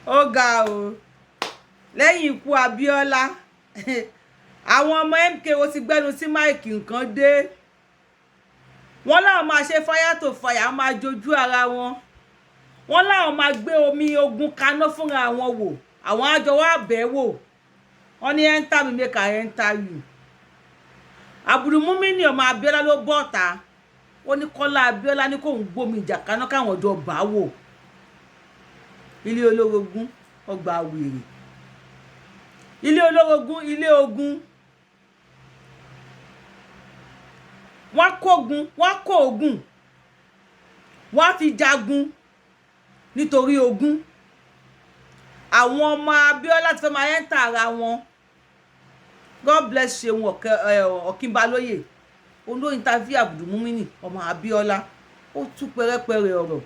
ó ga o lẹ́yìn ikú Abiola àwọn ọmọ MKO ti gbẹ́nu sí máìkì nǹkan dé wọ́n láwọn máa ṣe fire to fire máa jojú ara wọn wọ́n láwọn máa gbé omi ogun kaná fúnra wọn wò àwọn àjọ wa bẹ̀ wò wọ́n ní enter me make I enter you Abdulmumini ọmọ Abiola ló bọ́ta ó ní Kola Abiola ní kóun gbómi ìjà kaná káwọn ọjọ́ bá wò ilé olórogún ọgbà wèrè ilé olórogún ilé ogun wọ́n kó ogun wọ́n fi jagun nítorí ogun àwọn ọmọ Abiola ti fẹ́ máa ẹ́ńtà ara wọn God bless Ṣeun Ọ̀kínbalóyè olóyìn interview Abdulmumini ọmọ Abiola ó tú pẹ́rẹ́pẹ́rẹ́ ọ̀rọ̀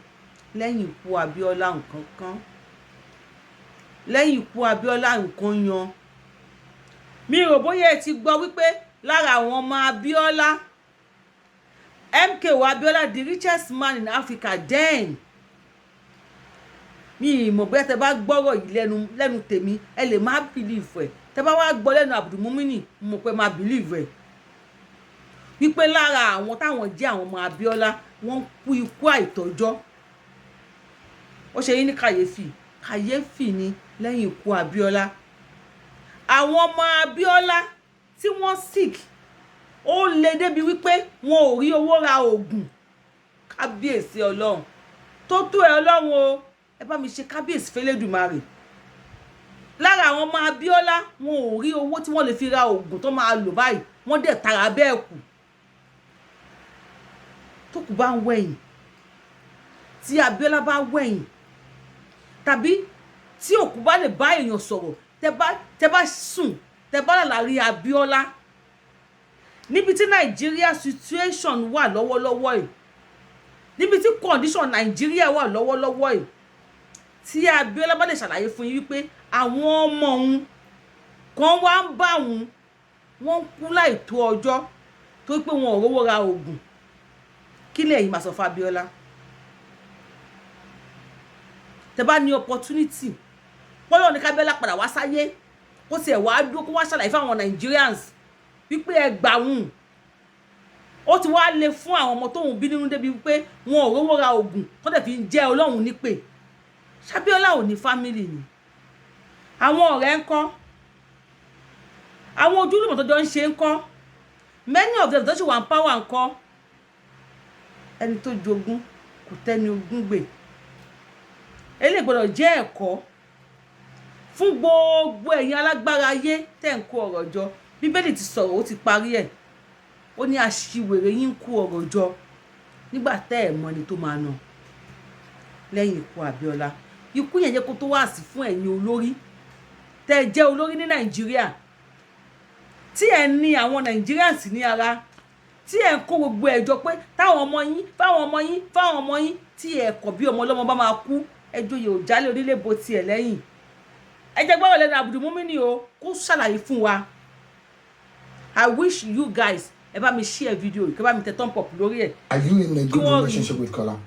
lẹ́yìn ikú Abiola nǹkan kan lẹ́yìn ikú Abiola nǹkan yan mi rò bóyá ẹ ti gbọ́ wípé lára àwọn ọmọ Abiola MKO Abiola the richest man in Africa then mi mọ̀ bóyá tẹ́ bá gbọ́rọ̀ yìí lẹ́nu tèmi ẹ lè má believe ẹ̀ tẹ́ bá wá gbọ́ lẹ́nu Abdulmumini mo pé má believe ẹ̀ wípé lára àwọn táwọn jẹ́ àwọn ọmọ Abiola wọ́n kú ikú àìtọ́jọ́ ó ṣe yín ní kàyéfì ni lẹ́yìn ikú Abiola àwọn ọmọ Abiola tí wọ́n sick ó lè débi wípé wọn ò rí owó ra oògùn kábíyèsí Ọlọ́run tó tó ẹ Ọlọ́run o ẹ bá mi ṣe kábíyèsí fẹ́lẹ́dùmarè lára àwọn ọmọ Abiola wọn ò rí owó tí wọ́n lè fi ra oògùn tó máa lò báyìí wọ́n dẹ̀ tara bẹ́ẹ̀ kù tó kù bá ń wẹ̀yìn tí Abiola bá wẹ̀yìn tàbí tí òkú bá lè bá èèyàn sọ̀rọ̀ tẹ́ bá sùn tẹ́ bá láàrin Abiola níbi tí Nàìjíríà situation wà lọ́wọ́lọ́wọ́ yìí níbi tí condition Nàìjíríà wà lọ́wọ́lọ́wọ́ yìí tí Abiola bá lè ṣàlàyé fún yín wípé àwọn ọmọ òun kan wá ń bá òun wọ́n kú láì tó ọjọ́ tó pé wọn ò rówó ra oògùn kí lẹ̀yin máa sọ fún Abiola tẹ́ bá ní opportunity pọ́lọ́ ní kábẹ́lá padà wá sáyé kó tiẹ̀ wá dúró kó wá ṣàlàyé fáwọn Nigerians wípé ẹ gbà wùn ó ti wá lè fún àwọn ọmọ tóun bí nínú débi wípé wọn ò rówó ra oògùn tó dẹ̀ fi ń jẹ́ Ọlọ́run nípè ṣábíọ́lá ò ní family ni àwọn ọ̀rẹ́ ń kọ́ àwọn ojúlùmọ̀ tó jọ ń ṣe ń kọ́ many of them tó ṣì wà ń power ń kọ́ ẹni tó jogún kò tẹ́ni ogún gbè eléyìí gbọ́dọ̀ jẹ́ ẹ̀kọ́ fún gbogbo ẹ̀yin alágbára ayé tẹ́ ń kó ọ̀rọ̀ jọ bíbélì ti sọ̀rọ̀ ó ti parí ẹ̀ ó ní aṣiwèrè yín ń kó ọ̀rọ̀ jọ nígbà tẹ́ ẹ̀ mọ̀ ni tó máa nà lẹ́yìn ikú Abiola ikú yẹn jẹ́ kó tó wá sí fún ẹ̀yin olórí tẹ́ ẹ jẹ́ olórí ní Nàìjíríà tí ẹ ní àwọn Nigerians ní ara tí ẹ ń kó gbogbo ẹjọ́ pé táwọn ọmọ yín fáwọn ọmọ yín tí ẹ kọ̀ bí ọmọ ọlọ́mọ bá máa kú ẹjọ́ yìí ò jálẹ̀ onílé bo tiẹ̀ lẹ́yìn ẹ jẹ́ gbọ́dọ̀ lẹ́nu Abdulmumini o kó ṣàlàyé fún wa I wish you guys ẹ bá mi share video yìí kí ẹ bá mi tẹ thumb up lórí ẹ̀. Are you in a good relationship with Kola?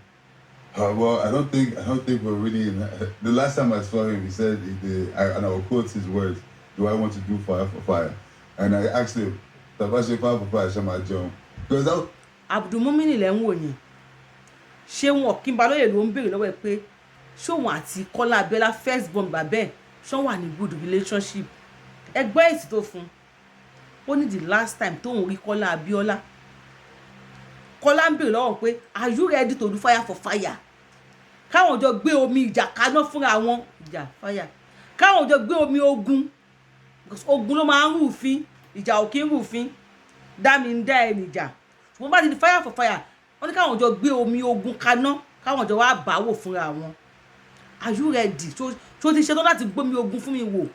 Well, I don't think we're really in. The last time I saw him, he said, and I will quote his words, "Do I want to do fire for fire?" And I asked him, "If I say fire for fire, shall I jump?" Because that. Abdulmumini lẹ́ ń wò yẹn Ṣeun Ọ̀kínbalóyè ló ń béèrè lọ́wọ́ ẹ pé ṣóun àti Kola Abiola first born bàbá ẹ̀ ṣọ́n wà ní good relationship ẹgbẹ́ èsì tó fún ó ní the last time tóun rí Kola Abiola Kola ń béèrè lọ́wọ́ pé are you ready to do fire for fire káwọn jọ gbé omi ìjà kaná fúnra wọn ìjà fire káwọn jọ gbé omi ogun ogun ló máa ń rúfin ìjà ò kí ń rúfin dá mi ń dá ẹ nìjà wọ́n bá ti di fire for fire wọ́n ní káwọn jọ gbé omi ogun kaná káwọn jọ wá báwò fúnra wọn are you ready tó ti ṣetán láti gbómi ogun fún mi wò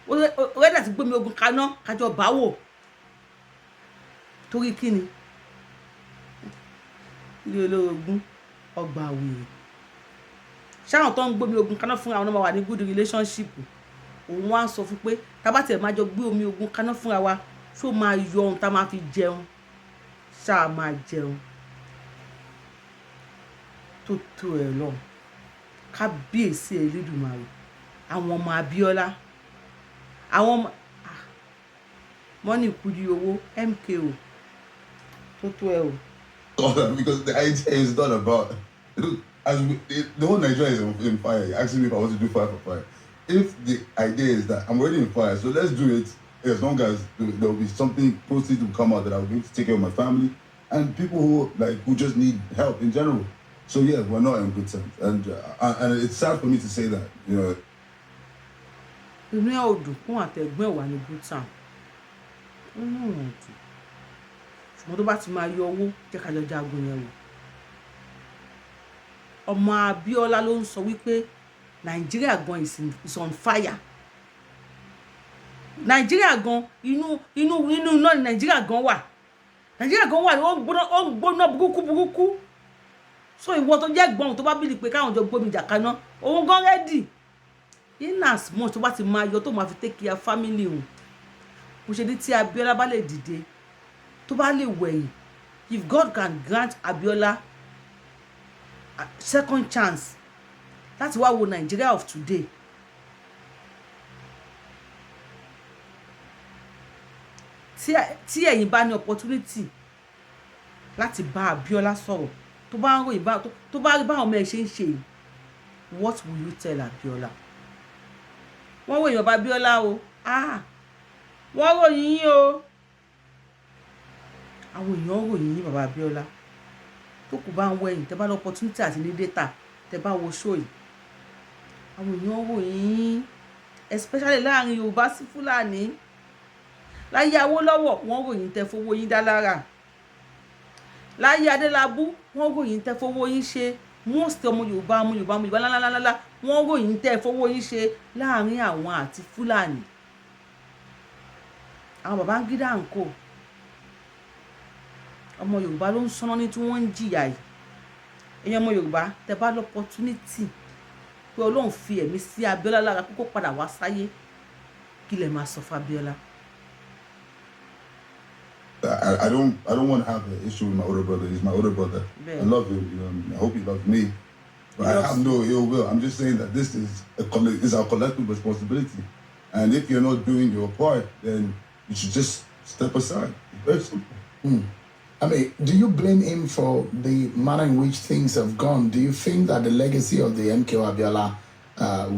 ó rẹ́dí láti gbómi ogun kaná kájọ báwò torí kí ni ilé olórogún ọgbà wèrè ṣáwọn tó ń gbómi ogun kaná fúnra wọn máa wà ní good relationship òun wá sọ fún pé tábàtì ẹ̀ máa jọ gbé omi ogun kaná fúnra wa ṣó máa yọ ohun tá a máa fi jẹun ṣáà máa jẹun tó tó ẹ̀ lọ kábíyèsí Elédùmarè àwọn ọmọ Abíọ́lá àwọn ọmọ money kudi owó MKO tó ẹ o. Because the idea is not about the whole Nigeria is in fire. You're asking me if I want to do fire for fire. If the idea is that I'm already in fire, so let's do it as long as there will be something positive to come out that I'll be able to take care of my family and people who just need help in general. So yeah, we're not in good terms, and it's sad for me to say that, you know. Inú ẹ̀ ò dùn fún àtẹ̀gbọ́n ẹ̀ wà ní good time. Inú ẹ̀ ò dùn. Ṣùgbọ́n tó bá ti máa yọ owó jẹ́ ká jọ jagun yẹn wò. Ọmọ Abíọ́lá ló ń sọ wípé Nàìjíríà gan is on fire. Nàìjíríà gan inú iná ni Nàìjíríà gan wà. Nàìjíríà gan wà ó ń gbóná burúkú. So ìwọ tó jẹ́ gbọ́n tó bá bìlì pé káwọn jọ gbómi jà kaná òun gan ready. In as much tó bá ti máa yọ tó máa fi take care family òun. Mo ṣe ní tí Abíọ́lá bá lè dìde tó bá lè wẹ̀yìn, if God can grant Abíọ́lá a second chance láti wá wo Nigeria of today. Tí ẹ̀yin bá ní opportunity láti bá Abíọ́lá sọ̀rọ̀ tó bá ń ròyìn tó bá rí báwọn ọmọ ẹ̀ ṣe ń ṣe, what will you tell Abíọ́lá? Wọ́n ròyìn ọba Abíọ́lá o, wọ́n ròyìn yín o, àwọn èèyàn ròyìn yín bàbá Abíọ́lá tó kù bá ń wẹ̀yìn tẹ́ bá lọ opportunity àti ní data tẹ́ bá wo show yìí, àwọn èèyàn ròyìn yín especially láàrin Yorùbá sí Fúlàní. Láyé Awólọ́wọ̀ wọ́n ròyìn tẹ́ fowó yín dá lára, láyé Adélabú wọ́n ròyìn tẹ́ fowó yín ṣe, most ọmọ Yorùbá lálálálá wọ́n ròyìn tẹ́ fowó yín ṣe láàrin àwọn àti Fúlàní. Àwọn Babangida ń kó ọmọ Yorùbá ló ń sọ́nà ní tí wọ́n ń jìyà yìí. Ẹ̀yin ọmọ Yorùbá tẹ́ bá lọ opportunity pé Ọlọ́run fi ẹ̀mí sí Abíọ́lá lára kókó padà wá sáyé, kí lẹ máa sọ fún Abíọ́lá? I don't want to have an issue with my older brother. He's my older brother. Yeah. I love him. You know, I hope he loves me. But I have no ill will. I'm just saying that this is our collective responsibility. And if you're not doing your part, then you should just step aside. It's very simple. I mean, do you blame him for the manner in which things have gone? Do you think that the legacy of the MKO Abiola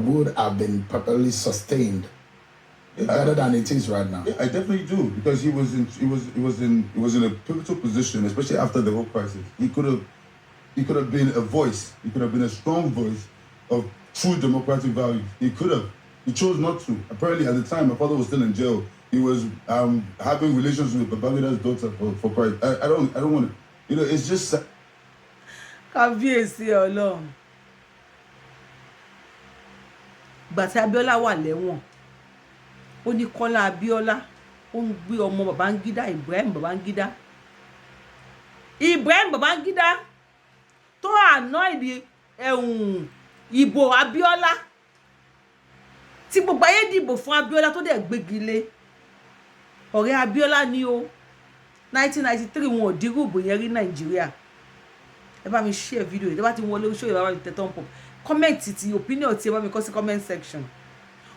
would have been properly sustained better than it is right now? Yeah, I definitely do, because he was in a pivotal position, especially after the whole crisis. He could have been a voice. He could have been a strong voice of true democratic values. He could have. He chose not to. Apparently, at the time, my father was still in jail. He was having relations with Babangida's daughter for Christ. I don't want to. You know, it's just. Kábíyèsí Ọlọ́run. Ìgbà tí Abíọ́lá wà lẹ́wọ̀n, ó ní Kola Abiola ó ń gbé ọmọ Babangida Ibrahim Babangida tó annoy ìbò Abíọ́lá tí gbogbo ayé dìbò fún Abíọ́lá tó dẹ̀ gbégi lé. Ọ̀rẹ́ Abíọ́lá ni o. 1993 wọn ò dírú ìbò yẹn rí Nàìjíríà. Ẹ bá mi share video yìí, ẹ bá ti wọlé show yìí, ẹ bá mi tẹ thumb up, comment ti opinion tí ẹ bá mi kọ sí comment section.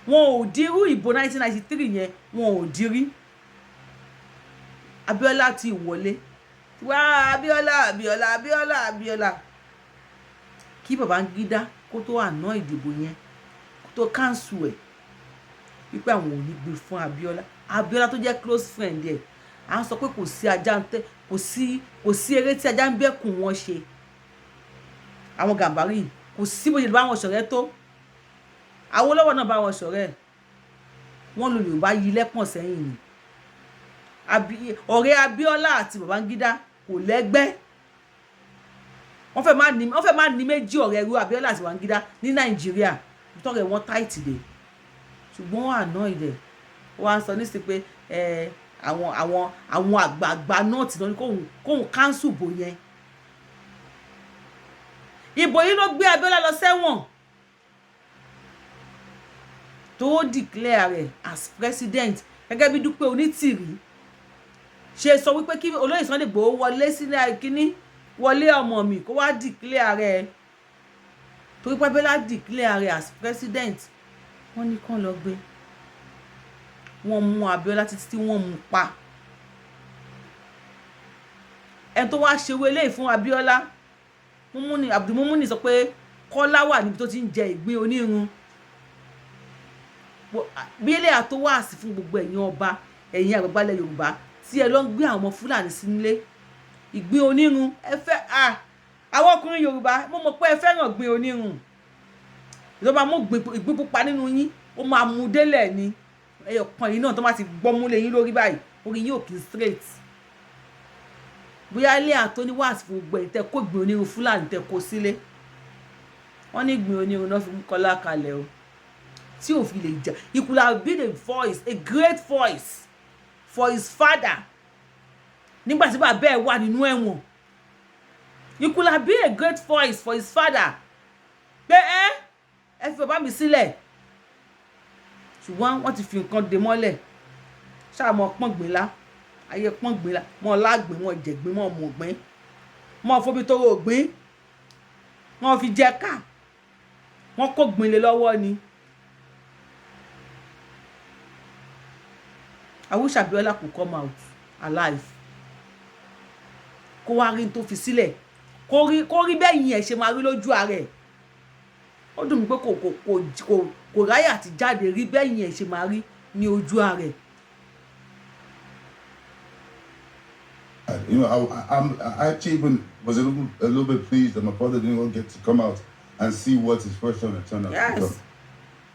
Wọn ò dírú ìbò 1993 yẹn, wọn ò dírí. Abíọ́lá ti wọlé. Wá Abíọ́lá. Kí Babangida kó tó àná ìdìbò yẹn, kó tó cancel ẹ̀. Wípé àwọn ò ní gbé fún Abíọ́lá. Abíọ́lá tó jẹ́ close friend ẹ̀. À ń sọ pé kò sí ajá ń tẹ́, kò sí eré tí ajá ń bẹ́kùn wọn ṣe. Àwọn Gàmbàrí kò sí bó ṣe bá wọn ṣọ̀rẹ́ tó. Awólọ́wọ̀ náà bá wọn ṣọ̀rẹ́. Wọ́n lo Yorùbá yí lẹ́pọ̀n sẹ́yìn ni. Ọ̀rẹ́ Abíọ́lá àti Babangida kò lẹ́gbẹ́. Wọ́n fẹ́ máa ní méjì ọ̀rẹ́ irú Abíọ́lá àti Babangida ní Nàìjíríà. Tọ́rẹ̀ wọn tight dé. Ṣùgbọ́n wọ́n àná ìdẹ̀. Wọ́n á sọ nísìsiyìí pé àwọn àgbààgbà náà ti náà ní kóhun cancel bò yẹn. Ìbò yìí ló gbé Abíọ́lá lọ sẹ́wọ̀n. Tó declare rẹ̀ as president gẹ́gẹ́ bí Dúpẹ́ Onítìrí ṣe sọ wípé kí olóyè Sunday Igboho wọlé sílẹ̀ kíní wọlé ọmọ mi kó wá declare rẹ̀ torí pé Abiola declare as president wọ́n ní kán lọ gbé wọ́n mú Abiola títí tí wọ́n mú pa ẹni tó wá ṣe wọlé fún Abiola Abdulmumuni sọ pé Kọ́lá wà níbi tó ti ń jẹ ìgbín onírun bí ilé àtó wà sí fún gbogbo ẹ̀yin ọba ẹ̀yin àgbàgbálẹ̀ Yorùbá tí ẹ lọ ń gbé àwọn ọmọ Fúlàní sílé ìgbín onírun ẹ fẹ́ àwọn ọkùnrin Yorùbá mo mọ̀ pé ẹ fẹ́ràn ìgbín onírun ìjọba mú ìgbín pupa nínú yín ó máa mú délẹ̀ ni ẹyọ kan yìí náà tó máa ti gbọ́mú lé yín lórí báyìí orí yín ò kí n straight bóyá ilé àtó ní wàásù fún gbogbo ẹ̀ tẹ́ kó ìgbín onírun Fúlàní tẹ́ kó sílé wọ́n ní ìgbín onírun náà fi ń Kọ́lá kalẹ̀ o tí ò fi lè jà he could have been a voice a great voice for his father nígbà tí bàbá ẹ̀ wà nínú ẹ̀wọ̀n he could have been a great voice for his father pé ẹ fi bàbá mi sílẹ̀ ṣùgbọ́n wọ́n ti fi nǹkan dè mọ́lẹ̀ ṣáà mọ́ pọ́ngbìnlá ayé pọ́ngbìnlá mọ́ lágbìn mọ́ jẹ̀gbìn mọ́ mọ̀gbìn mọ́ fobi tó rò gbìn wọ́n fi jẹ́ ká wọ́n kó gbìn lé lọ́wọ́ ni. I wish Abiola could come out alive kó wá rí tó fi sílẹ̀ kó rí bẹ́yìn ẹ̀ ṣe máa rí lójú ara ẹ̀ ó dùn mí pé kò ráyè àti jáde rí bẹ́yìn ẹ̀ ṣe máa rí ní ojú ara ẹ̀. You know, I actually even was a little bit pleased that my father didn't even get to come out and see what his first son had turned out to become.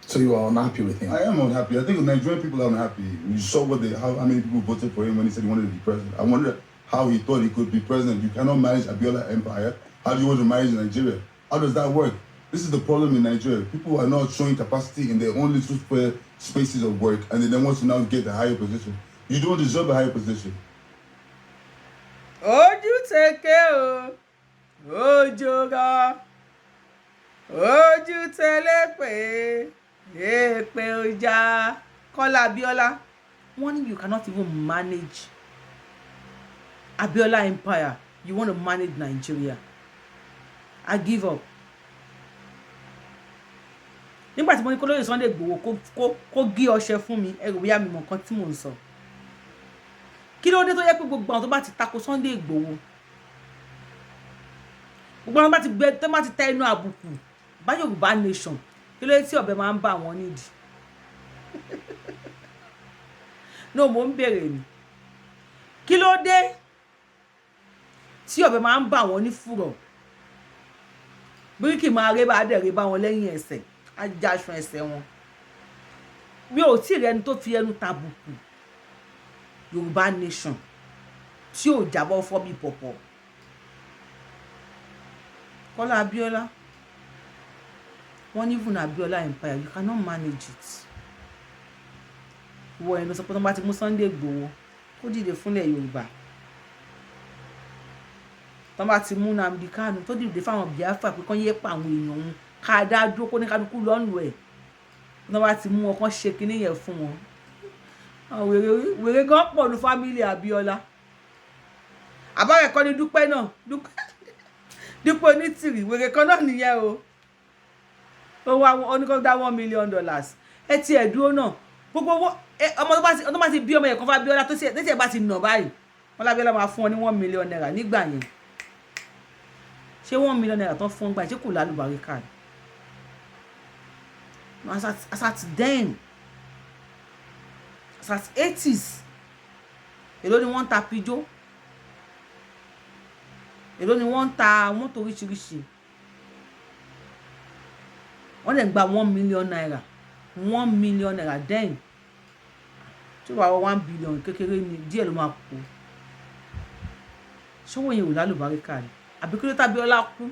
So you are unhappy with him? I am unhappy. I think Nigerian people are unhappy. You saw how many people voted for him when he said he wanted to be president. I wonder how he thought he could be president. You cannot manage Abiola empire. How do you want to manage Nigeria? How does that work? This is the problem in Nigeria. People are not showing capacity in their own little square spaces of work, and they then want to now get a higher position. You don't deserve a higher position. Ojú teke o, ojoga, ojú telepe, epe oja. Kola Abiola, one you cannot even manage Abiola empire. You want to manage Nigeria. I give up. Nígbà tí mo ní kó lóye Sunday Igboho kó gé ọṣẹ fún mi ẹrù bóyá mi mọ̀ nǹkan tí mò ń sọ. Kí ló dé tó yẹ pé gbogbo àwọn tó bá ti tako Sunday Igboho gbogbo àwọn tó bá ti tẹ inú àbùkù bá Yorùbá nation kí ló dé tí ọ̀bẹ máa ń bá wọn nídìí. No, mo ń bèrè ni kí ló dé tí ọ̀bẹ máa ń bá wọn ní fùrọ̀ bíríkì máa ré bá dẹ̀ ré bá wọn lẹ́yìn ẹsẹ̀ ajáṣun ẹsẹ̀ wọn. Mi ò tí ì rẹni tó fi ẹnu tàbùkù Yorùbá nation tí ò jábọ́ fọ́ bí pọ̀pọ̀. Kola Abiola, wọ́n even Abiola empire, you cannot manage it. Ìwọ ẹ̀nu sọ pé tó bá ti mú Sunday Igboho kó dìde fúnlẹ̀ Yorùbá. Tó bá ti mú Nnamdi Kanu tó dìde fáwọn Biafra pé kán yé pa àwọn èèyàn òun ká dá dúró kó ní kálukú lọ́nù ẹ̀. Tó bá ti mú wọn kán ṣe kinní yẹn fún wọn. Wèrè gan pọ̀ ní fámílì Abiola. Àbárẹ̀ kọ́ ni Dúpẹ́ náà Dúpẹ́ Onítìrì wèrè kan náà nìyẹn o. Ó wá oníkó dá $1 million. Ẹ ti ẹ̀ dúró náà gbogbo ọmọ tó bá ti bí ọmọ yẹn kan fún Abiola tó tiẹ̀ bá ti nà báyìí wọn lábíọ́lá máa fún ọ ní $1 million nígbà yẹn. Ṣé $1 million tán fún gbà ṣé kò lálùbáríkà ni? As at then, as at 80s, èló ni wọ́n ń ta pijó, èló ni wọ́n ń ta mọ́tò oríṣiríṣi. Wọ́n lè gba $1 million, $1 million then. Tí wàá wọ $1 billion kékeré ni díẹ̀ ló máa kú. Ṣọ́wọ́ yẹn ò lálùbáríkà ni? Àbí kí ló tàbí ọlá kú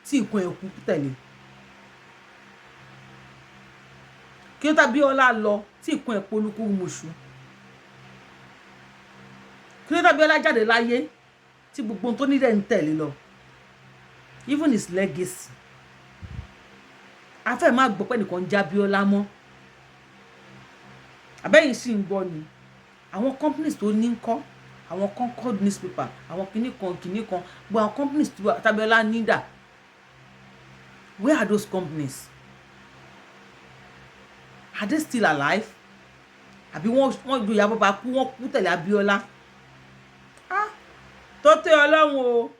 tí nǹkan ẹ̀ kú tẹ̀lé? Kí ló tàbí ọlá lọ tí nǹkan ẹ̀ polúkú mọ̀ṣú? Kí ló tàbí ọlá jáde láyé tí gbogbo tó ní dẹ̀ ń tẹ̀lé lọ? Even his legacy. A fẹ́ máa gbọ́ pé nìkan já Abiola mọ́. Àbẹ́yìn sì ń gbọ́ ni. Àwọn companies tó ní ń kọ́, àwọn Concord newspaper, àwọn kìíní kan, gbogbo àwọn companies tí Abiola ní dà. Where are those companies? Are they still alive? Àbí wọ́n joyè bàbá kú, wọ́n kú tẹ̀lé Abiola. Tó tẹ́ Ọlọ́run o.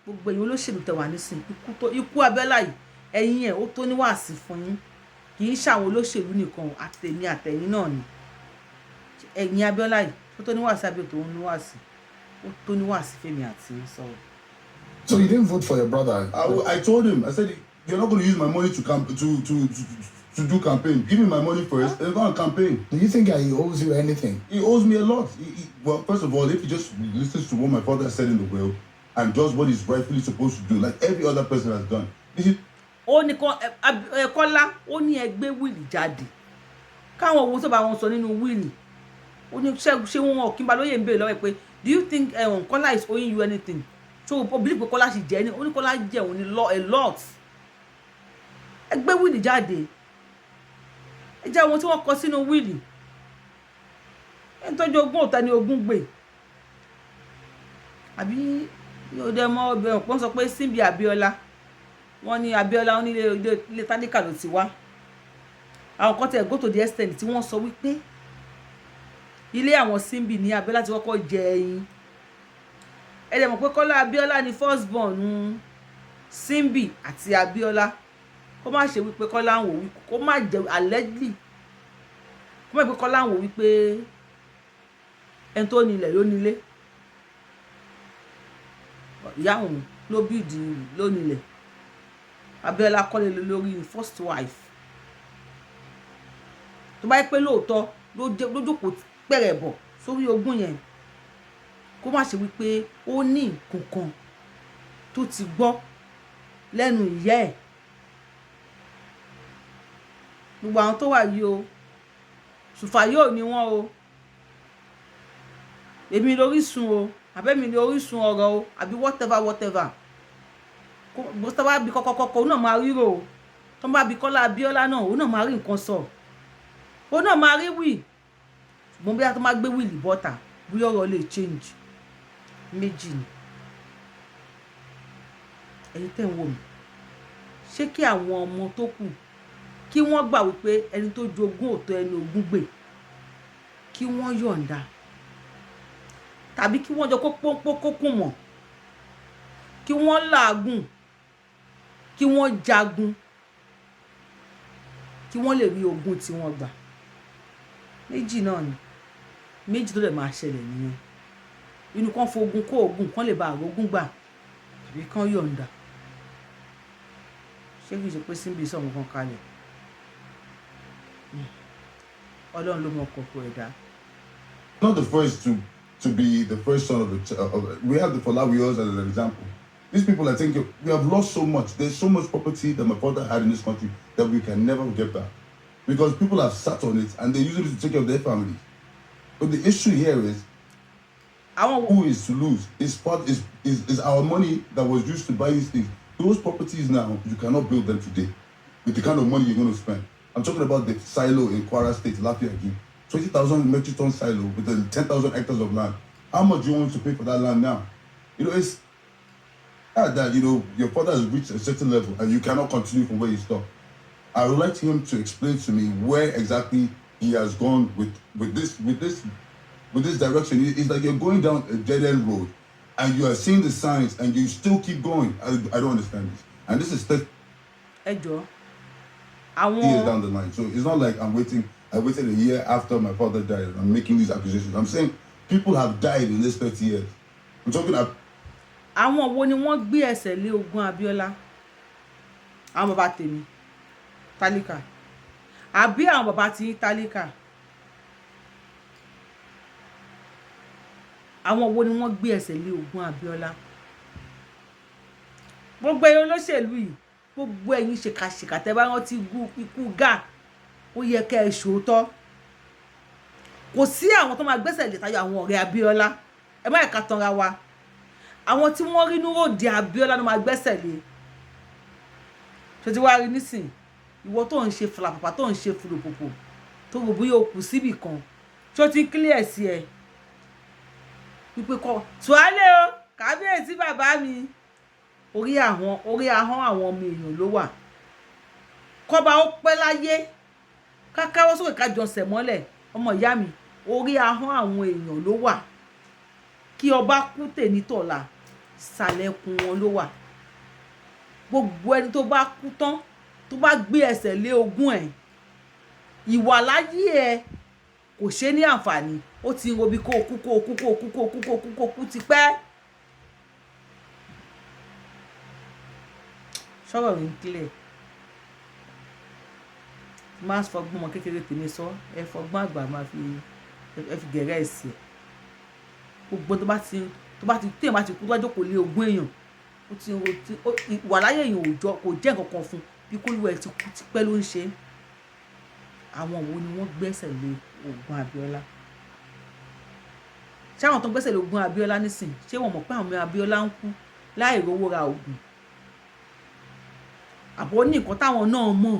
Gbogbo ẹ̀yin olóṣèlú tẹ́ wà nísìn, ikú Abiola yìí, ẹ̀yin ẹ̀ ó tó ní wàásì fún yín. Kì í ṣàwọn olóṣèlú nìkan, àtẹ̀mí àtẹ̀yin náà ni. Ẹ̀yin Abiola yìí, ó tó ní wàásì àbí tó ní wàásì. Ó tó ní wàásì fẹ́mi àti sọ̀rọ̀. So you didn't vote for your brother? I told him, I said, you're not going to use my money to do campaign. Give me my money first, and go on campaign. Do you think he owes you anything? He owes me a lot. Well, first of all, if he just listens to what my father said in the will and does what he's rightfully supposed to do, like every other person has done. Ó ní Kola, ó ní ẹ gbé wíìlì jáde. Káwọn owó tó bá wọn sọ nínú wíìlì. Ó ní ṣé wọn kí n bá lóye ń bèèrè lọ́wọ́ pé, do you think Kola is owing you anything? So believe pé Kola ṣì jẹ́ ní, ó ní Kola jẹ́ òun ní a lot. Ẹ gbé wíìlì jáde. Ẹ jẹ́ àwọn tí wọ́n kọ sínú wíìlì. Ẹni tó jogún ọ̀tá ni ogún gbé. Àbí yóò dẹ mọ́ ọbẹ̀ ọ̀pọ̀ sọ pé Simbi Abiola. Wọ́n ní Abiola ó ní ilé tálíkà ló ti wá. Àwọn kan tẹ̀ go to the extent tí wọ́n sọ wípé ilé àwọn Simbi ní Abiola ti kọ́kọ́ jẹ ẹyin. Ẹ dẹ̀ mọ̀ pé Kola Abiola ni first born Simbi àti Abiola. Kó má ṣe wípé Kola ń wò wípé kó má jẹ allegedly. Kó má pé Kola ń wò wípé ẹni tó nílẹ̀ ló nílé. Ìyá òun ló bíìdì ló nílẹ̀. Abiola kọ́lé lórí first wife. Tó bá yẹ pé lóòótọ́ ló jókòó pẹ̀rẹ̀ bọ̀ sórí ogún yẹn. Kó má ṣe wípé ó ní nǹkan kan tó ti gbọ́ lẹ́nu ìyá ẹ̀. Gbogbo àwọn tó wà yìí o, Sùfàyò ni wọ́n o. Èmi lórísun o, àbẹ́mi ni orísun ọ̀rọ̀ o, àbí whatever. Bó tá bá bí kọ́kọ́ òun náà máa ríro o. Tó bá bí Kola Abiola náà, òun náà máa rí nǹkan sọ. Òun náà máa rí wì. Ṣùgbọ́n bí a tó máa gbé wìlì bọ́tà, bí ọ̀rọ̀ lè change. Méjì ni. Ẹ̀yin tẹ́ ń wò mí. Ṣé kí àwọn ọmọ tó kù kí wọ́n gbà wípé ẹni tó jogún òtó ẹni ogún gbè kí wọ́n yọ̀ǹda? Tàbí kí wọ́n jọ kó pọ́npọ́n kókùn mọ̀? Kí wọ́n làágùn? Kí wọ́n jagun? Kí wọ́n lè rí ogún tí wọ́n gbà? Méjì náà ni. Méjì tó lè máa ṣẹlẹ̀ nìyẹn. Inú kan fogun kó ogún kan lè bá àrógún gbà tàbí kan yọ̀ǹda. Ṣé kìí ṣe pé Simbi sọ nǹkan kalẹ̀? Ọlọ́run ló mọ kọ̀kọ̀ ẹ̀dá. Not the first to be the first son of we have the Falawiyos as an example. These people, I think, we have lost so much. There's so much property that my father had in this country that we can never get back. Because people have sat on it and they use it to take care of their families. But the issue here is, who is to lose? Is our money that was used to buy these things. Those properties now, you cannot build them today with the kind of money you're going to spend. I'm talking about the silo in Kwara State, Lafayette. 20,000 metric ton silo with 10,000 hectares of land. How much do you want to pay for that land now? You know, it's that, you know, your father has reached a certain level and you cannot continue from where you stop. I would like him to explain to me where exactly he has gone with this direction. It's like you're going down a dead-end road and you are seeing the signs and you still keep going. I don't understand this. And this is 30 years down the line. So it's not like I waited a year after my father died and I'm making these accusations. I'm saying people have died in this 30 years. I'm talking about... Àwọn wo ni wọ́n gbé ẹsẹ̀ lé ogún Abiola? Àwọn bàbá tèmi tálíkà. Àbí àwọn bàbá tí tálíkà? Àwọn wo ni wọ́n gbé ẹsẹ̀ lé ogún Abiola? Gbogbo ẹ̀yin olóṣèlú yìí, gbogbo ẹ̀yin ṣèkàṣèkà tẹ́ bá rántí ikú Gà, ó yẹ kẹ́ ẹ ṣòótọ́. Kò sí àwọn tó máa gbẹ́sẹ̀ lé tayọ àwọn ọ̀rẹ́ Abiola. Ẹ má ẹ̀ka tanra wa. Àwọn tí wọ́n rí núròdì Abiola ló máa gbẹ́sẹ̀ lé. Ṣé ti wá rí nísìn? Ìwọ tó ń ṣe fàlàpàpà tó ń ṣe fùlùpùpù tó rò bóyá o kù síbì kan. Ṣé ó ti clear sí ẹ? Wípé kọ́ tùwálé o, kábíyèsí bàbá mi. Orí ahọ́n àwọn ọmọ èèyàn ló wà. kọ́ba ó pẹ́ láyé ká káwọ́ sókè ká jọsẹ̀ mọ́lẹ̀ ọmọ ìyá mi orí ahọ́n àwọn èèyàn ló wà kí ọba kú tèmi tọ̀la sàlẹ̀kùn wọn ló wà gbogbo ẹni tó bá kú tán tó bá gbé ẹsẹ̀ lé ogún ẹ̀ ìwà láyé ẹ kò ṣe ní àǹfààní ó ti ń robi kó o kú kó o kú kó o kú kó o kú kó o kú kó o kú ti pẹ́ sọ̀rọ̀ mi ń clear máa fọgbọ́n ọmọ kékeré tèmi sọ ẹ fọgbọ́n àgbà máa fi gẹ̀rẹ́ ẹ̀sì ẹ̀ gbogbo tó bá ti téèyàn bá ti kú lọ́jọ́ kò lé ogún èèyàn ó ti wà láyé èèyàn òòjọ́ kò jẹ́ nǹkan kan fún bí kólúwẹ̀ ti kú ti pẹ́ ló ń ṣe àwọn wo ni wọ́n gbẹ́sẹ̀ lé Ògún Abíọ́lá ṣé àwọn tó gbẹ́sẹ̀ lé Ògún Abíọ́lá nísìn ṣé wọ́n mọ̀ pé àwọn Abíọ́lá ń kú láì rówó ra oògùn àbọ̀ ní nǹkan táwọn náà mọ̀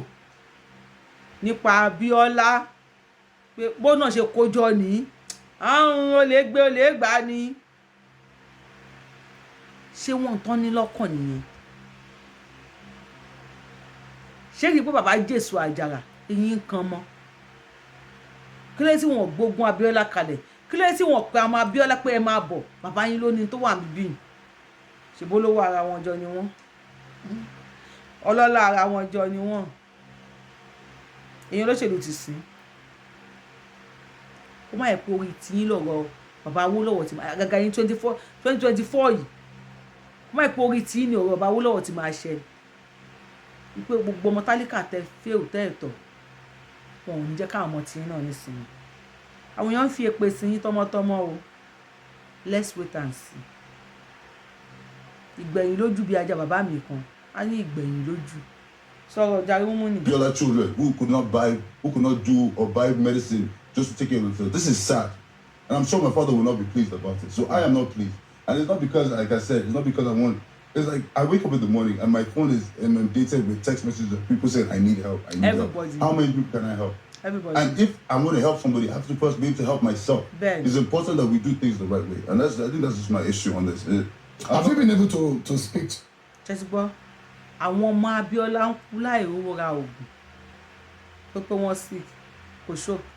nípa Abíọ́lá pé bó náà ṣe kójọ ní àrùn olè gbé olè gbà ní ṣé wọ́n tán ní lọ́kàn nìyẹn ṣé kí n pé bàbá Jésù àjàrà eyín kan mọ́ kí ló tí wọ́n gbógun Abíọ́lá kalẹ̀ kí ló tí wọ́n pe àwọn Abíọ́lá pé ẹ máa bọ̀ bàbá yín lónìí tó wà níbí ṣèbó lówó ara wọn jọ ni wọ́n ọlọ́lá ara wọn jọ ni wọ́n èèyàn olóṣèlú ti sìn ó má yẹ kó orí tiyín lọ́rọ̀ bàbá Awólọ́wọ̀ ti máa àgàgà yín 2024 yìí ó má yẹ kó orí tiyín ní ọ̀rọ̀ bàbá Awólọ́wọ̀ ti máa ṣẹ wípé gbogbo ọmọ tálíkà tẹ fẹ́rù tẹ́ẹ̀tọ̀ wọn ò ní jẹ́ káwọn ọmọ tiyín náà nísìnyí àwọn èèyàn ń fi èpè sí yín tọmọtọmọ o let's wait and see ìgbẹ̀yìn lójú bí ajá bàbá mi kan á ní ìgbẹ̀yìn lójú sọ̀rọ̀ jàre mú ní. Abiola children who could not do or buy medicine just to take care of themselves. This is sad. And I'm sure my father will not be pleased about it. So I am not pleased. And it's not because, like I said, it's not because I want. It's like I wake up in the morning and my phone is inundated with text messages of people saying, I need help. I need Everybody. help. How many people can I help? Everybody. And if I'm going to help somebody, I have to first be able to help myself. Ben. It's important that we do things the right way. And I think that's just my issue on this. Have you been able to speak? Chesibo, àwọn ọmọ Abíọ́lá ń kú láì rówó ra oògùn tó pé wọ́n sick kò ṣòkì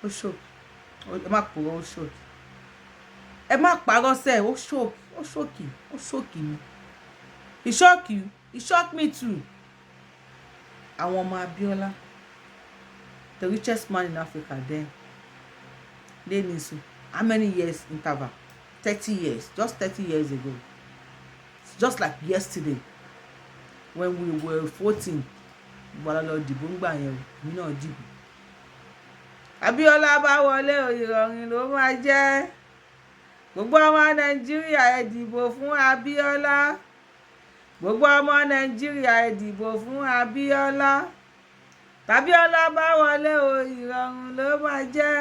ó ṣòkì ẹ má purọ́ ó ṣòkì ẹ má parọ́ sẹ́ ó ṣòkì ni he shock me too àwọn ọmọ Abíọ́lá the richest man in Africa then Lenisu how many years interval 30 years just 30 years ago it's just like yesterday when we were 14 bọ́lá lọ dìbò ńgbà yẹn o èmi náà dìbò Abíọ́lá bá wọlé ìrọ̀rùn ló máa jẹ́ gbogbo ọmọ Nàìjíríà ẹ dìbò fún Abíọ́lá gbogbo ọmọ Nàìjíríà ẹ dìbò fún Abíọ́lá tàbíọ́lá bá wọlé ìrọ̀rùn ló máa jẹ́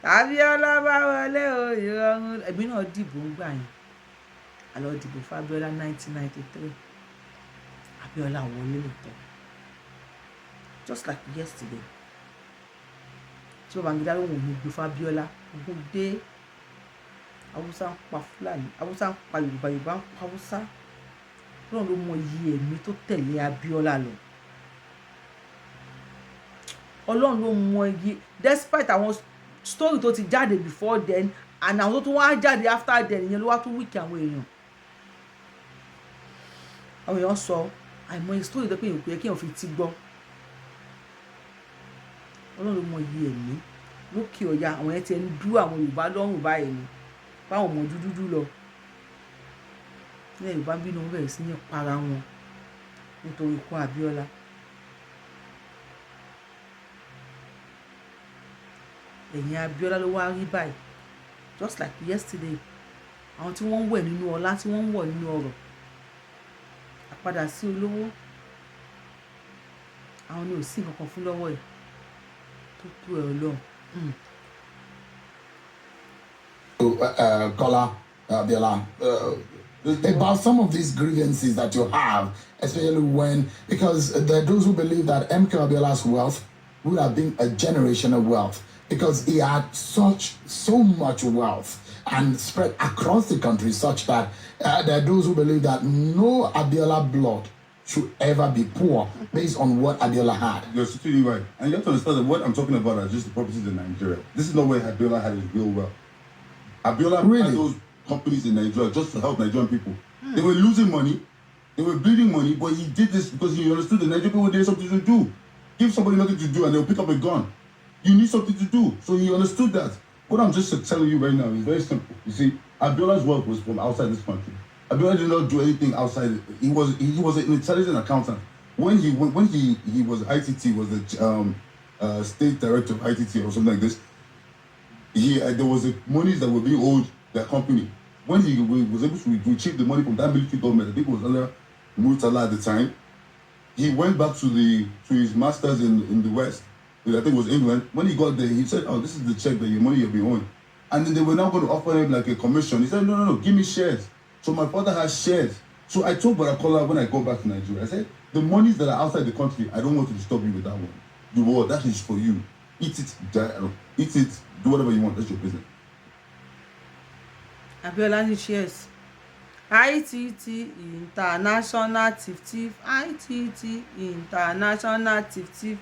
tàbíọ́lá bá wọlé ìrọ̀rùn èmi náà dìbò ńgbà yẹn a lọ dìbò fún Abíọ́lá 1993 Abíọ́lá wọlé lóòótọ́ just like yesterday tí Babangida ló ń wò gbé fún Abíọ́lá ogun dé Haúsá ń pa Fúlàní Haúsá ń pa Yorùbá Yorùbá ń pa Haúsá lọ́run ló mọ iye ẹ̀mí tó tẹ̀lé Abíọ́lá lọ Ọlọ́run ló mọ iye despite àwọn story tó ti jáde before then and àwọn tó tún wá jáde after then ìyẹn ló wá tún wíkì àwọn èèyàn sọ àìmọye story tó pé èèyàn pé kí èèyàn fi ti gbọ́ Ọlọ́run ló mọ iye ẹ̀mí lókè ọ̀yà àwọn yẹn ti ń dú àwọn Yorùbá lọ́rùn báyìí ni báwọn ọmọ dúdú lọ ní Yorùbá bínú wọn bẹ̀rẹ̀ sí ní para wọn nítorí ikú Abíọ́lá ẹ̀yìn Abíọ́lá ló wá rí báyìí just like yesterday àwọn tí wọ́n ń wẹ̀ nínú ọlá tí wọ́n ń wọ̀ nínú ọrọ̀ àpadà sí olówó àwọn ni ò sí nǹkan kan fún lọ́wọ́ ẹ̀ tó tó ẹ̀ Ọlọ́run. Kola Abiola, about some of these grievances that you have, especially when, because there are those who believe that MK Abiola's wealth would have been a generational wealth because he had so much wealth and spread across the country such that there are those who believe that no Abiola blood should ever be poor based on what Abiola had. You're totally right. And you have to understand that what I'm talking about are just the properties in Nigeria. This is not where Abiola had his real wealth. Abiola Really? had those companies in Nigeria just to help Nigerian people. They were losing money, they were bleeding money, but he did this because he understood that Nigerian people needed something to do. Give somebody nothing to do and they'll pick up a gun. You need something to do. So he understood that. What I'm just telling you right now is very simple. You see, Abiola's work was from outside this country. Abiola did not do anything outside. He was an intelligent accountant. When he was ITT, was the state director of ITT or something like this. There was monies that were being owed their company. When he was able to retrieve the money from that military government, I think it was under Murtala at the time. He went back to his masters in the West. I think it was England. When he got there, he said, "Oh, this is the check that your money you've been owing." And then they were now going to offer him like a commission. He said, "No, give me shares." So my father has shares. So I told Kola when I go back to Nigeria, I said, "The monies that are outside the country, I don't want to disturb you with that one. The war, that is for you. Eat it, do whatever you want. That's your business." Abiola ní shares. ITT International Tif ITT International Tif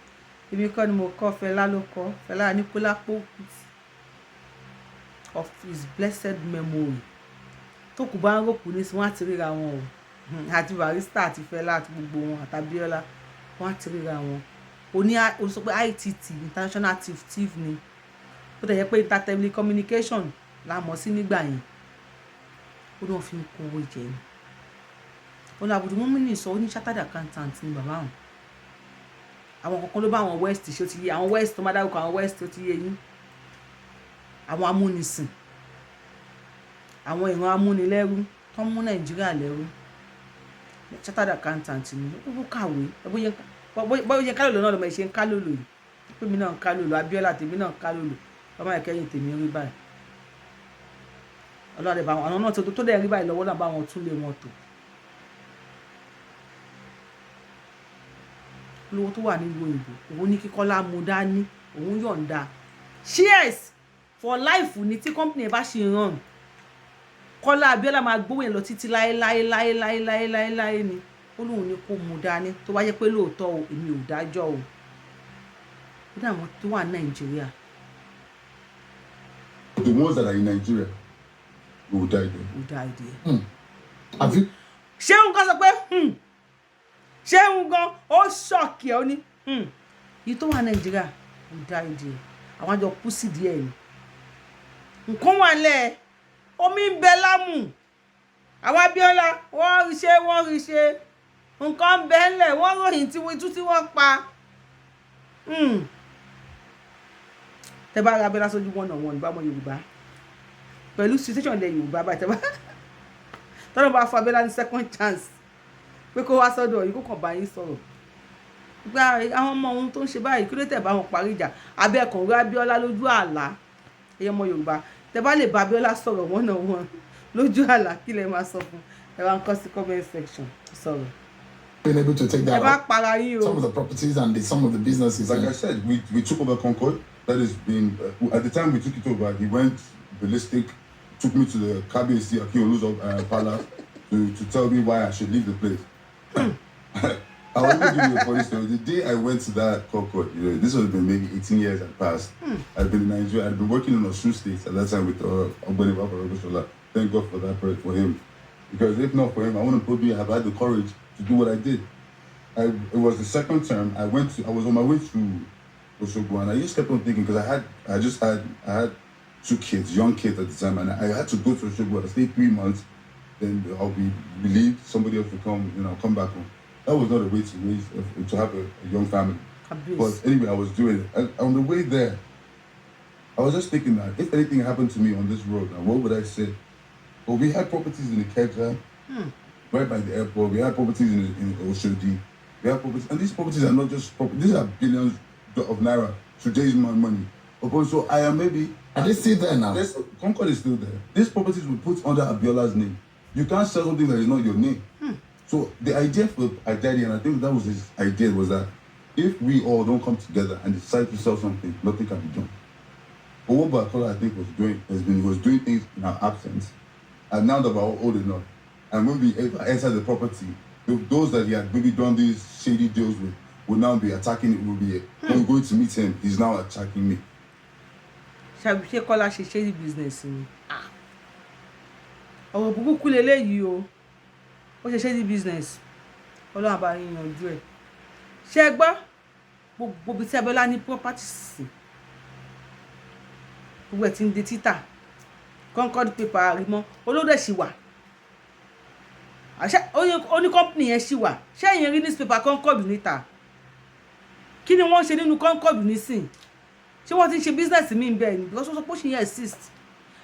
ibi kọ́ ni mo kọ́ Fẹlá ló kọ́ Fẹlá Aníkúlápó of his blessed memory tó kù bá ń ròkù ní sí wọ́n á ti ríra wọn o àti Barrister àti Fẹlá àti gbogbo wọn àti Abiola wọ́n á ti ríra wọn o sọ pé ITT International Tif ni ó dẹ̀ yẹ pé telecommunication la mọ̀ sí nígbà yẹn ó ní wọ́n fi ń kó owó jẹ ni ó ní àbùdù mọ́mí sọ ó ní chartered accountant ní bàbá àwọn kankan ló bá àwọn west ṣe ó ti yé àwọn west tó má dárúkọ àwọn west ó ti yé yín àwọn amúnisìn àwọn ìran amúnilẹ́rú tó ń mú Nàìjíríà lẹ́rú chartered accountant ni ó kàwé bóyá yẹn kálòlò náà lọ́mọ ìṣe ń kálòlò yìí pé mi náà ń kálòlò Abiola tèmi náà ń kálòlò ọmọ ìkẹyìn tèmi rí báyìí ọlọ́run bá wọn àwọn náà tó dẹ̀ rí báyìí lọ́wọ́ náà bá wọn tún lé wọn tó olówó tó wà nílùú òyìnbó òun ní kíkọ́lá mú dání òun yọ̀ǹda shares for life ní tí company bá ṣe ràn Kọ́lá Abiola máa gbówó yẹn lọ títí láéláé ni ó lóun ní kó mú dání tó bá yẹ pé lóòótọ́ o èmi ò dájọ́ o ó dà wọ́n tó wà ní Nàìjíríà. The ones that are in Nigeria will die there. Will die there. Have you? Ṣéun kan sọ pé Ṣéun gan ó ṣọ́ọ̀kì ẹ̀ ó ní yìí tó wà Nàìjíríà will die there. Àwọn àjọ kú sí díẹ̀ ni. Nǹkan wà lẹ̀ omi ń bẹ lámù. Àwọn Abiola wọ́n rí ṣe nǹkan ń bẹ ńlẹ̀ wọ́n ròyìn tí wọ́n pa. Tẹ́ bá ra Abiola sójú one on one bá mọ Yorùbá pẹ̀lú situation ilẹ̀ Yorùbá bá tẹ́ bá tọ́nà bá fún Abiola ní second chance pé kó wá sọ́dọ̀ yìí kó kàn bá yín sọ̀rọ̀ gba àwọn ọmọ ohun tó ń ṣe báyìí kí ló tẹ̀ bá wọn parí ìjà abẹ́ẹ̀kan rí Abiola lójú àlá ẹ̀yẹ ọmọ Yorùbá tẹ́ bá lè bá Abiola sọ̀rọ̀ one on one lójú àlá kí lẹ máa sọ fún ẹ wá ń kọ sí comment section sọ̀rọ̀. Been able to take that up, some of the properties and some of the businesses. Like I said, we took over Concord. That has been at the time we took it over. He went ballistic, took me to the KBC Akiolu's palace to tell me why I should leave the place. I want to give you a funny story. The day I went to that Concord, this would have been maybe 18 years had passed. I'd been in Nigeria. I'd been working in Osun State at that time with Ogbeni Babangida. Thank God for that, for him. Because if not for him, I wouldn't probably have had the courage to do what I did. It was the second term. I was on my way to Osogbo, and I just kept on thinking because I had 2 kids, young kids at the time, and I had to go to Osogbo. I stayed 3 months, then I'll be relieved. Somebody else will come back home. That was not a way to have a young family. But anyway, I was doing it. And on the way there, I was just thinking that if anything happened to me on this road, what would I say? Well, we had properties in the Keja, right by the airport. We had properties in Oshodi. We have properties, and these properties are not just properties. These are billions of naira, today's money. Okay, so I am maybe. Are they still there now? Concord is still there. These properties were put under Abiola's name. You can't sell something that is not your name. So the idea for Adadi, and I think that was his idea, was that if we all don't come together and decide to sell something, nothing can be done. But what Kola, I think, was doing things in our absence. And now that we're all old enough, and when we enter the property, those that he had maybe done these shady deals with will now be attacking it. Will be when going to meet him, he's now attacking me. Ṣé Kọ́lá ṣe shady business ni? Ọ̀rọ̀ burúkú leléyìí o. Ó ṣe shady business. Ọlọ́run bá yín yanjú ẹ̀. Ṣé gbọ́? Gbogbo bí tí Abiola ní properties sí. Gbogbo ẹ̀ ti ń di títà. Concord paper àrímọ́. Olóde ṣì wà. Ó ní company yẹn ṣì wà. Ṣé ẹ̀yin rí newspaper Concord níta? Kí ni wọ́n ṣe nínú Concord nísìn? Ṣé wọ́n ti ń ṣe business mi bẹ́ẹ̀ ni? Because wọ́n sọ pé ó ṣì yẹn exist.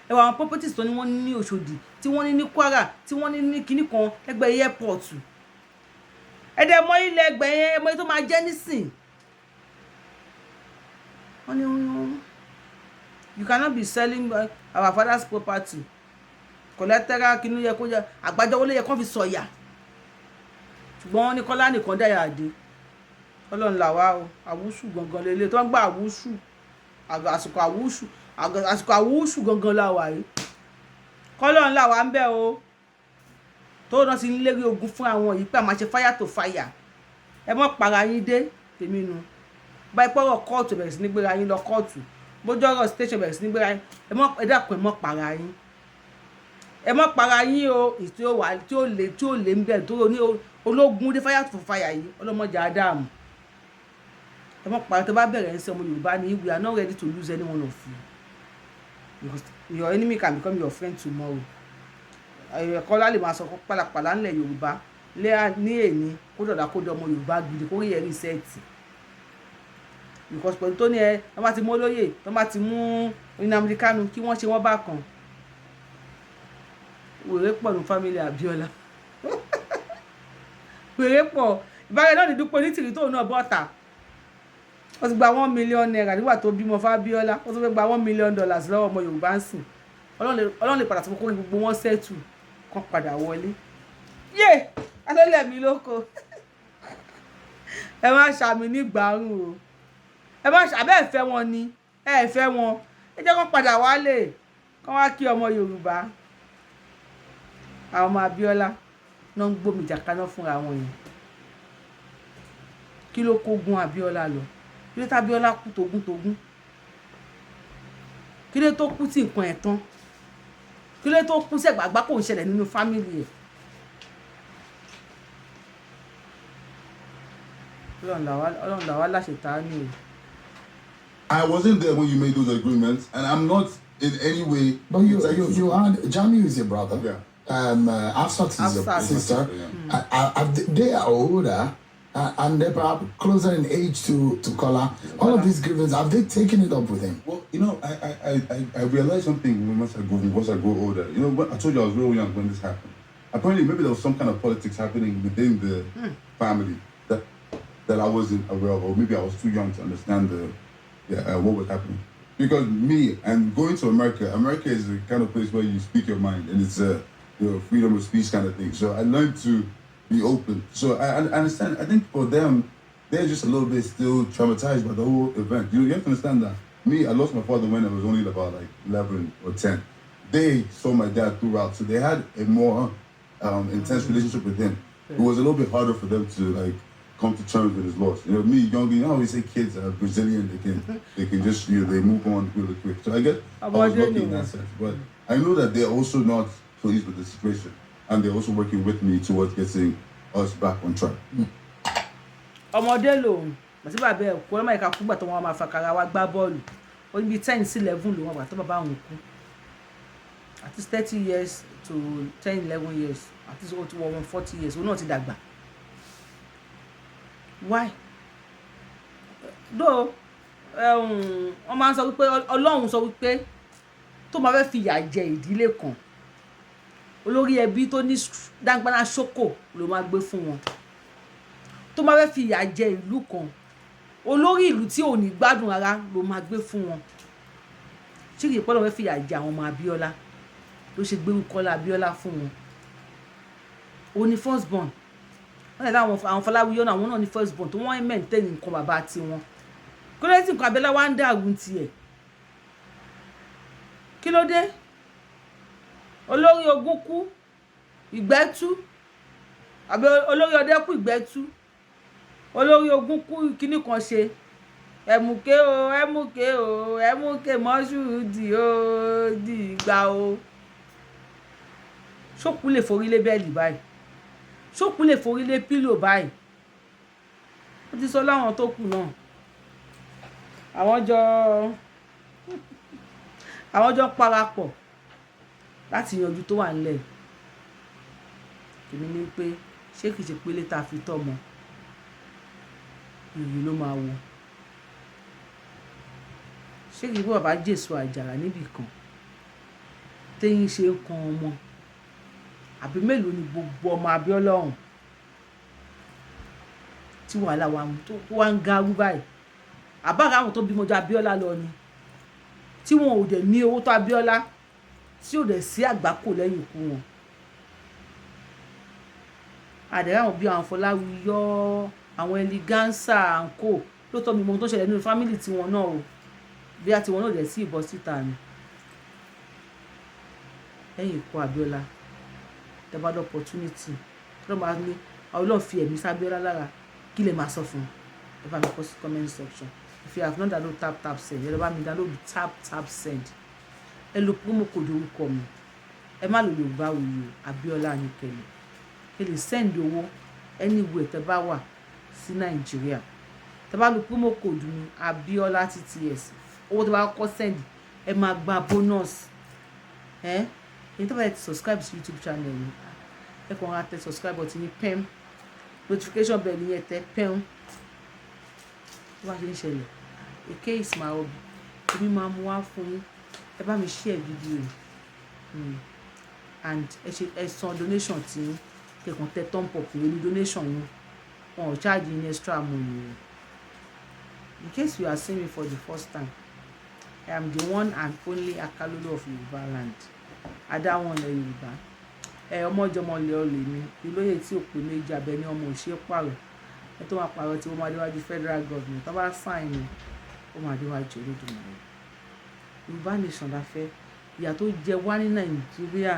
Ẹ wá àwọn properties tó ní wọ́n ní Òṣòdì, tí wọ́n ní ní Kwara, tí wọ́n ní kíní kan ẹgbẹ́ airport. Ẹ̀dẹ̀ mọ ilẹ̀ ẹgbẹ́ yẹn, ẹmọ tó máa jẹ́ nísìn. Wọ́n ní you cannot be selling our father's property. Collateral kí ló yẹ kó jẹ́ àgbájọ wọlé yẹ kó fi sọ̀yà. Ṣùgbọ́n wọ́n ní Kọ́lá nìkan dáyà dé. Ọlọ́run là wá o, àwúṣù gangan lélẹ̀ tó ń gbà àwúṣù. Àsìkò àwúṣù gangan la wà yìí. Kọ́lọ́run là wá ń bẹ̀ o. Tó náà ti ń lérí ogun fún àwọn yìí pé a máa ṣe fire to fire. Ẹ mọ́ para yín dé tèmi nu. Bá ipọ́rọ̀ kóòtù bẹ̀rẹ̀ sí ní gbéra yín lọ kóòtù. Bójọ́rọ̀ station bẹ̀rẹ̀ sí ní gbéra yín. Ẹ dákun ẹ mọ́ para yín. Ẹ mọ́ para yín o, tí ó lè ń bẹ̀ tó ní ológun dé fire to fire yìí. Ọlọ́mọjà Ádámù. Ẹ mọ́ para tó bá bẹ̀rẹ̀ ń ṣe ọmọ Yorùbá ni we are not ready to lose any one of you. Because your enemy can become your friend tomorrow. Kọ́lá lè máa sọ pálapàla ńlẹ̀ Yorùbá ní èní kó dọ̀dà kó dọ̀ ọmọ Yorùbá gidi kó rí ẹ̀rí sẹ́ẹ̀tì. Because pẹ̀lú tó ní wọ́n bá ti mú olóyè wọ́n bá ti mú Nnamdi Kanu kí wọ́n ṣe wọ́n bá kan. Wèrè pọ̀ ní family Abiola. Wèrè pọ̀ ìbára náà ní dúpọ̀ ní tìrì tóun náà bọ́ta. Wọ́n ti gba $1 million nígbà tó bímọ fún Abiola. Wọ́n ti fẹ́ gba $1 million lọ́wọ́ ọmọ Yorùbá ń sìn. Ọlọ́run lè padà tó kó gbogbo wọn sẹ́tù kan padà wọlé. Yé alẹ́lẹ̀ mi lóko. Ẹ má ṣàmì ní gbàrún o. Ẹ má ṣàbẹ́ ẹ̀fẹ́ wọn ni. Ẹ fẹ́ wọn. Ẹ jẹ́ kán padà wálé. Kán wá kí ọmọ Yorùbá. Àwọn ọmọ Abiola náà ń gbómi jàkaná fúnra wọn yìí. Kí ló kó gun Abiola lọ? Kí ló tá Abiola kú tógún? Kí ló tó kú tí nǹkan ẹ̀ tán? Kí ló tó kú sí ẹ̀gbàgbá kò ń ṣẹlẹ̀ nínú fámìlì ẹ̀? Ọlọ́run là wá láṣetá ní o. I wasn't there when you made those agreements, and I'm not in any way. But you had Jamiu is your brother. Yeah. Afsat is your sister. Yeah. They are older. And they're perhaps closer in age to Kola. All of these grievances, have they taken it up with him? Well, you know, I realized something once I grow older. You know, I told you I was real young when this happened. Apparently, maybe there was some kind of politics happening within the family that I wasn't aware of, or maybe I was too young to understand what was happening. Because me and going to America is the kind of place where you speak your mind, and it's a freedom of speech kind of thing. So I learned to be open. So I understand. I think for them, they're just a little bit still traumatized by the whole event. You have to understand that. Me, I lost my father when I was only about like 11 or 10. They saw my dad throughout, so they had a more intense relationship with him. It was a little bit harder for them to like come to terms with his loss. You know, me, young, you know how we say kids are Brazilian, they can just, you know, they move on really quick. So I guess I was lucky in that sense. But I know that they're also not pleased with the situation. And they're also working with me towards getting us back on track. Ọmọdé lòun àti bàbá ẹ̀ kú ọlọ́mọ ìka kúgbà tó wọn máa fàkàrà wa gbá bọ́ọ̀lù ó níbi 10 sí 11 lòun àgbà tó bàbá òun kú at least 30 years to 10 11 years at least ó ti wọ 40 years òun náà ti dàgbà. Why? Though wọ́n máa ń sọ wípé Ọlọ́run sọ wípé tó máa fẹ́ fìyà jẹ ìdílé kan olórí ẹbí tó ní dáńgbáná ṣókò ló máa gbé fún wọn tó máa fẹ́ fìyà jẹ ìlú kan olórí ìlú tí ò ní gbádùn ara ló máa gbé fún wọn ṣé kìí pọ́lọ́ fẹ́ fìyà jẹ àwọn ọmọ Abiola ló ṣe gbé Kola Abiola fún wọn ó ní first born wọ́n lè láwọn àwọn Fọláwíyọ́ náà àwọn náà ní first born tó wọ́n ń maintain nǹkan bàbá tiwọn kí ló dé tí nǹkan Abiola wá ń dàrú tiẹ̀ kí ló dé olórí ogun kú ìgbẹ́ tú àbí olórí ọdẹ kú ìgbẹ́tú olórí ogun kú kíní kan ṣe ẹ̀mùké o ẹ̀mùké mọ́ṣúùdì o dìgbà o. ṣókù lè forí lé bẹ́ẹ̀lì báyìí ṣókù lè forí lé pílò báyìí. ó ti sọ láwọn tó kù náà àwọn jọ parapọ̀ láti yanjú tó wà nílẹ̀. èmi ní pé ṣé kìí ṣe pé létà fi tọ́mọ ìrì ló máa wò. ṣé kìí pé bàbá jésù àjàrà níbì kan téyín ṣe ń kan ọmọ àbí mélòó ni gbogbo ọmọ Abíọ́lá ọ̀hún tí wàhálà wa tó wá ń garú báyìí. àbára àwọn tó bímọ jọ Abíọ́lá lọ ni tí wọn ò dẹ̀ ní owó tó Abíọ́lá tí ò dẹ̀ sí àgbákò lẹ́yìn ikú wọn. àdẹ̀rẹ̀ àwọn bí àwọn Fọláwíyọ àwọn Eleganza àǹkó ló tọ́ mi mọ ohun tó ṣẹlẹ̀ nínú fámìlì tiwọn náà o bí a tiwọn náà dẹ̀ sí ìbọn síta ni. lẹ́yìn ikú Abíọ́lá tẹ́ bá dé opportunity tó máa ní Ọlọ́run fi ẹ̀mí sábíọ́lá lára kí lè máa sọ fún un. ẹ bá mi kọ sí comment section. If you have not download tap send ẹ lọ bá mi download tap send. ẹ lo promo code orúkọ mi ẹ má lo Yorùbáwùyí Abíọ́lá Ayínkẹ́ni ẹ lè send owó anywhere tẹ́ bá wà sí Nàìjíríà tẹ́ bá lo promo code mi Abíọ́lá TTS owó tẹ́ bá kọ́ send ẹ máa gba bonus èyí tó bá yẹ ti subscribe sí YouTube channel mi ẹ kàn ra tẹ subscribe button ní pẹ́m notification bell yẹn tẹ pẹ́m tó bá ṣe ń ṣẹlẹ̀ èké ìsìnmá ọbì èmi máa mú wá fún yín ẹ bá mi share video and ẹ san donation tí kẹkàn tẹ thumb up ní donation yín wọn ò charge yín extra money. In case you are seeing me for the first time, I am the one and only Akalolo of Yoruba land. AWON Yorùbá ọmọjọmọ lè ọlẹ mi ìlóye tí ò pé méjì abẹ ní ọmọ òṣè pààrọ̀ ẹ tó máa pààrọ̀ tí wọ́n máa déwájú federal government tó bá sáìn ní ó máa déwájú Olódùmarè. Yorùbá nation la fẹ́ ìyà tó jẹ wá ní Nàìjíríà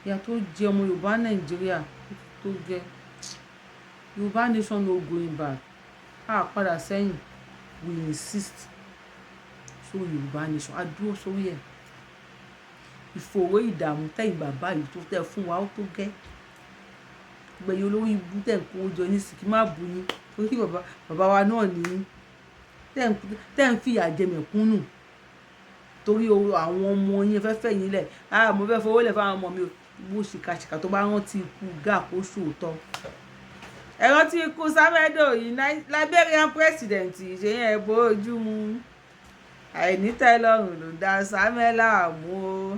ìyà tó jẹ ọmọ Yorùbá Nàìjíríà tó gẹ Yorùbá nation no going back padà sẹ́yìn we insist sórí Yorùbá nation a dúró sórí ẹ̀. ìfòòró ìdààmú tẹ̀yìn bàbá yìí tó tẹ̀ fún wa ó tó gẹ́ gbẹ̀yìn olówó ibú tẹ̀ ń kó jọ ní sìkì má bu yín torí bàbá wa náà ní tẹ̀ ń fìyà jẹ mẹ̀kúnnù torí àwọn ọmọ yín fẹ́fẹ́ yín lẹ̀ mo fẹ́ fowó lẹ̀ fáwọn ọmọ mi bó ṣìkàṣìkà tó bá rántí ikú gà kó ṣòótọ́. ẹ rántí ikú Samedo yìí Liberian president ìṣẹ́yìn ẹ̀ bójú mu àìnítẹ́lọ́rùn ló dá Samela mú o.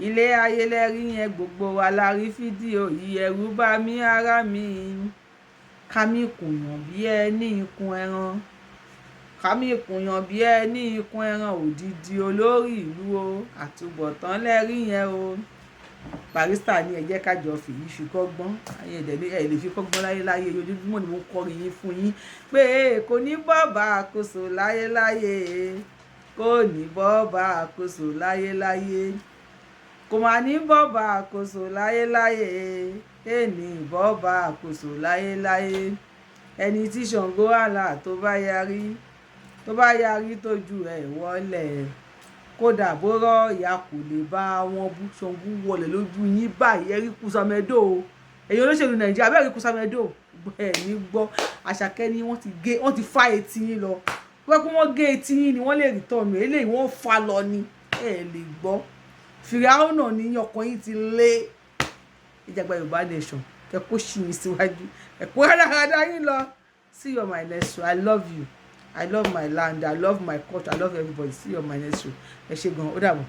ilé ayé lẹ́rí yẹn gbogbo wa la rí fídíò yìí ẹ̀rù bá mi ara mi kámi kùyàn bí ẹni ikùn ẹran kámi kùyàn bí ẹni ikùn ẹran òdìdí olórí ìlú o àtúbọ̀tán lẹ́rí yẹn o. Barrister ní ẹ jẹ́ ká jọ fìyí fi kọ́gbọ́n ayé ẹ̀dẹ̀ ẹ̀ lè fi kọ́gbọ́n láyéláyé ojoojúmọ́ ni mo kọrin yín fún yín pé kò ní bọ́ọ̀bà àkóso láyéláyé kò ní bọ́ọ̀bà àkóso láyéláyé kò máa ní bọ́ọ̀bà àkóso láyéláyé èní bọ́ọ̀bà àkóso láyéláyé ẹni tí Ṣàngó àlà tó bá yarí tójú ẹ̀ wọlé kódà bóró ìyá kò lè bá wọn bú Ṣàngó wọlé lójú yín báyìí ẹrí kú Samedo èyí olóṣèlú Nàìjíríà bẹ́ẹ̀ rí kú Samedo ẹ̀ ní gbọ́ Àṣàkẹ́ ni wọ́n ti fá etí yín lọ wọ́n pé wọ́n gé etí yín ni wọ́n lè rí tọ̀nù eléyìí wọ́n fa lọ ni ẹ̀ lè gbọ́ fìràwọ̀ náà ní ọkàn yín ti lé ìjàgbá Yorùbá nation kẹ kó ṣì yín síwájú ẹ kó rádaràdà yín lọ. See you on my next show. I love you. I love my land. I love my culture. I love everybody. See you on my next show. Ẹ ṣé gan. Ó dàbọ̀.